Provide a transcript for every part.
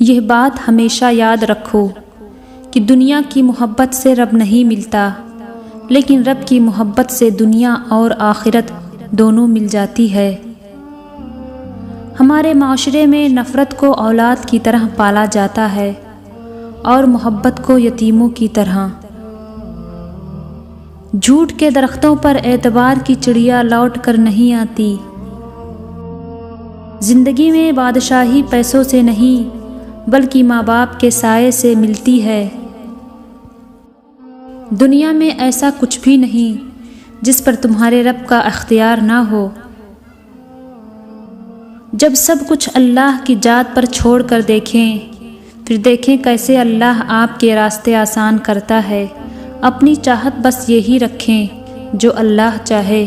यह बात हमेशा याद रखो कि दुनिया की मोहब्बत से रब नहीं मिलता, लेकिन रब की मोहब्बत से दुनिया और आखिरत दोनों मिल जाती है। हमारे माशरे में नफ़रत को औलाद की तरह पाला जाता है और मोहब्बत को यतीमों की तरह। झूठ के दरख्तों पर एतबार की चिड़िया लौट कर नहीं आती। ज़िंदगी में बादशाही पैसों से नहीं बल्कि माँ बाप के साये से मिलती है। दुनिया में ऐसा कुछ भी नहीं जिस पर तुम्हारे रब का अख्तियार ना हो। जब सब कुछ अल्लाह की जात पर छोड़ कर देखें, फिर देखें कैसे अल्लाह आपके रास्ते आसान करता है। अपनी चाहत बस यही रखें जो अल्लाह चाहे।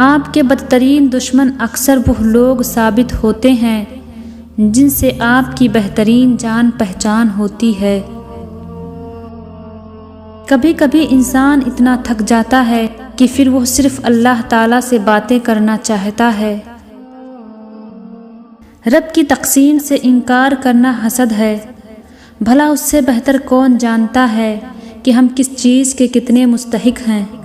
आपके बदतरीन दुश्मन अक्सर वह लोग साबित होते हैं जिनसे आपकी बेहतरीन जान पहचान होती है। कभी कभी इंसान इतना थक जाता है कि फिर वो सिर्फ अल्लाह ताला से बातें करना चाहता है। रब की तक़सीम से इनकार करना हसद है। भला उससे बेहतर कौन जानता है कि हम किस चीज़ के कितने मुस्तहिक हैं।